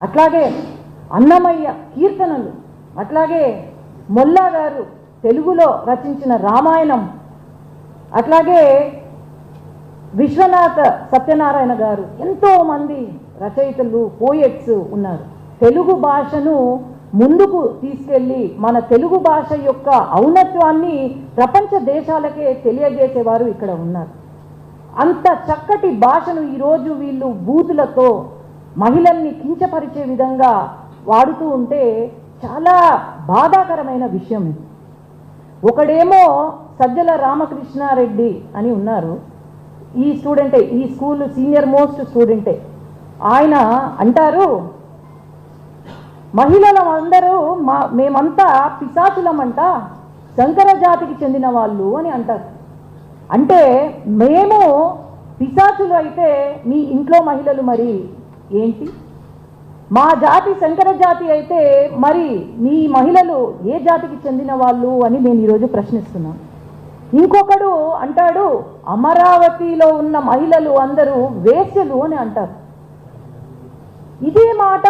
అట్లాగే అన్నమయ్య కీర్తనలు, అట్లాగే మొల్లా గారు తెలుగులో రచించిన రామాయణం, అట్లాగే విశ్వనాథ సత్యనారాయణ గారు, ఎంతోమంది రచయితలు, పోయెట్స్ ఉన్నారు. తెలుగు భాషను ముందుకు తీసుకెళ్ళి మన తెలుగు భాష యొక్క ఔన్నత్యాన్ని ప్రపంచ దేశాలకే తెలియజేసేవారు ఇక్కడ ఉన్నారు. అంత చక్కటి భాషను ఈరోజు వీళ్ళు బూతులతో మహిళల్ని కించపరిచే విధంగా వాడుతూ ఉంటే చాలా బాధాకరమైన విషయం ఇది. ఒకడేమో సజ్జల రామకృష్ణారెడ్డి అని ఉన్నారు, ఈ స్టూడెంటే, ఈ స్కూల్ సీనియర్ మోస్ట్ స్టూడెంటే. ఆయన అంటారు, మహిళలందరూ మేమంతా పిశాచులమంట, శంకర జాతికి చెందిన వాళ్ళు అని అంటారు. అంటే మేము పిశాచులు అయితే మీ ఇంట్లో మహిళలు మరి ఏంటి? మా జాతి శంకర జాతి అయితే మరి మీ మహిళలు ఏ జాతికి చెందిన వాళ్ళు అని నేను ఈరోజు ప్రశ్నిస్తున్నాను. ఇంకొకడు అంటాడు, అమరావతిలో ఉన్న మహిళలు అందరూ వేశ్యలు అని అంటారు. ఇదే మాట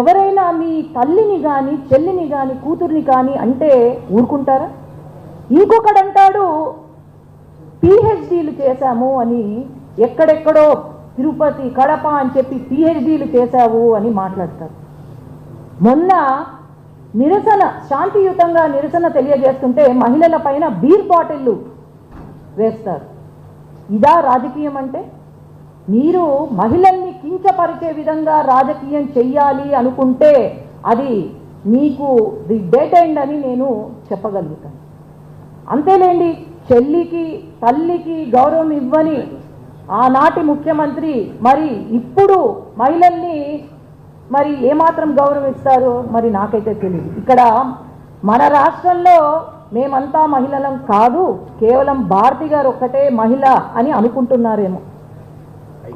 ఎవరైనా మీ తల్లిని కానీ, చెల్లిని కానీ, కూతుర్ని కానీ అంటే ఊరుకుంటారా? ఇంకొకడు అంటాడు, పిహెచ్డీలు చేశాము అని, ఎక్కడెక్కడో తిరుపతి, కడప అని చెప్పి పిహెచ్డీలు చేశావు అని మాట్లాడతారు. మొన్న నిరసన, శాంతియుతంగా నిరసన తెలియజేస్తుంటే మహిళల పైన బీర్ బాటిళ్ళు వేస్తారు. ఇదా రాజకీయం అంటే? మీరు మహిళల్ని కించపరిచే విధంగా రాజకీయం చెయ్యాలి అనుకుంటే అది మీకు ది డెడ్ ఎండ్ అని నేను చెప్పగలుగుతాను. అంతేలేండి, చెల్లికి తల్లికి గౌరవం ఇవ్వని ఆనాటి ముఖ్యమంత్రి మరి ఇప్పుడు మహిళల్ని మరి ఏమాత్రం గౌరవిస్తారో మరి నాకైతే తెలియదు. ఇక్కడ మన రాష్ట్రంలో మేమంతా మహిళలం కాదు, కేవలం భారతి గారు ఒక్కటే మహిళ అని అనుకుంటున్నారేమో.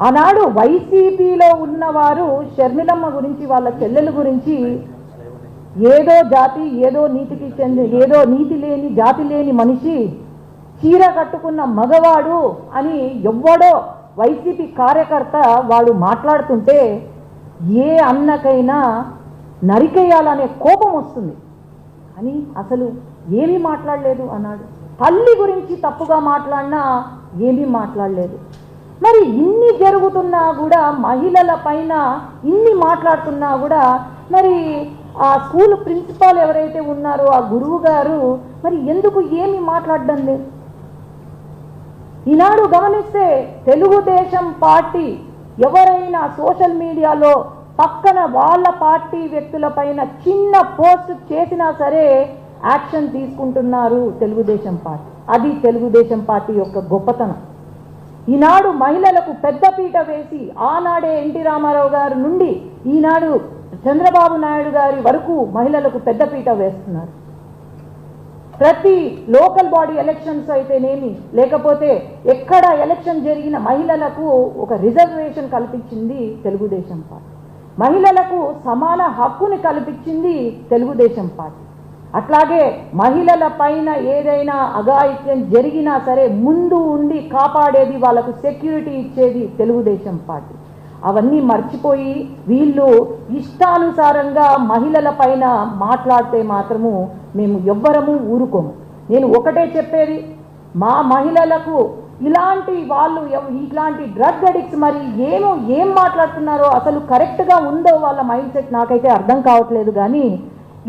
ఆనాడు వైసీపీలో ఉన్నవారు షర్మిలమ్మ గురించి, వాళ్ళ చెల్లెల గురించి ఏదో జాతి, ఏదో నీతికి ఏదో నీతి లేని జాతి లేని మనిషి, చీర కట్టుకున్న మగవాడు అని ఎవ్వడో వైసీపీ కార్యకర్త వాడు మాట్లాడుతుంటే ఏ అన్నకైనా నరికేయాలనే కోపం వస్తుంది. అని అసలు ఏమీ మాట్లాడలేదు అన్నాడు. తల్లి గురించి తప్పుగా మాట్లాడినా ఏమీ మాట్లాడలేదు. మరి ఇన్ని జరుగుతున్నా కూడా, మహిళల పైన ఇన్ని మాట్లాడుతున్నా కూడా, మరి ఆ స్కూల్ ప్రిన్సిపాల్ ఎవరైతే ఉన్నారో ఆ గురువు గారు మరి ఎందుకు ఏమీ మాట్లాడడం లేదు? ఈనాడు గమనిస్తే తెలుగుదేశం పార్టీ ఎవరైనా సోషల్ మీడియాలో పక్కన వాళ్ళ పార్టీ వ్యక్తులపైన చిన్న పోస్ట్ చేసినా సరే యాక్షన్ తీసుకుంటున్నారు తెలుగుదేశం పార్టీ. అది తెలుగుదేశం పార్టీ యొక్క గొప్పతనం. ఈనాడు మహిళలకు పెద్దపీట వేసి, ఆనాడే ఎన్టీ రామారావు గారి నుండి ఈనాడు చంద్రబాబు నాయుడు గారి వరకు మహిళలకు పెద్దపీట వేస్తున్నారు. ప్రతి లోకల్ బాడీ ఎలక్షన్స్ అయితేనేమి, లేకపోతే ఎక్కడ ఎలక్షన్ జరిగిన మహిళలకు ఒక రిజర్వేషన్ కల్పించింది తెలుగుదేశం పార్టీ. మహిళలకు సమాన హక్కుని కల్పించింది తెలుగుదేశం పార్టీ. అట్లాగే మహిళల పైన ఏదైనా అఘాయిత్యం జరిగినా సరే ముందు ఉండి కాపాడేది, వాళ్ళకు సెక్యూరిటీ ఇచ్చేది తెలుగుదేశం పార్టీ. అవన్నీ మర్చిపోయి వీళ్ళు ఇష్టానుసారంగా మహిళల పైన మాట్లాడితే మాత్రము మేము ఎవ్వరము ఊరుకోము. నేను ఒకటే చెప్పేది, మా మహిళలకు ఇలాంటి వాళ్ళు, ఇట్లాంటి డ్రగ్ అడిక్ట్స్ మరి ఏం మాట్లాడుతున్నారో అసలు కరెక్ట్గా ఉందో వాళ్ళ మైండ్ సెట్ నాకైతే అర్థం కావట్లేదు. కానీ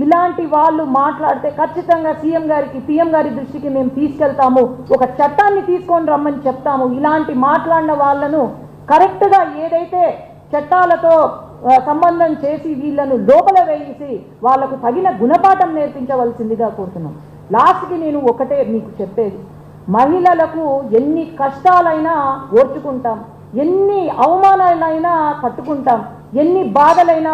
ఇలాంటి వాళ్ళు మాట్లాడితే ఖచ్చితంగా సీఎం గారికి, పీఎం గారి దృష్టికి మేము తీసుకెళ్తాము, ఒక చట్టాన్ని తీసుకొని రమ్మని చెప్తాము. ఇలాంటి మాట్లాడిన వాళ్ళను కరెక్ట్గా ఏదైతే చట్టాలతో సంబంధం చేసి వీళ్ళను లోపల వేసి వాళ్లకు తగిన గుణపాఠం నేర్పించవలసిందిగా కోరుతున్నాం. లాస్ట్కి నేను ఒకటే మీకు చెప్పేది, మహిళలకు ఎన్ని కష్టాలైనా ఓర్చుకుంటాం, ఎన్ని అవమానాలైనా కట్టుకుంటాం, ఎన్ని బాధలైనా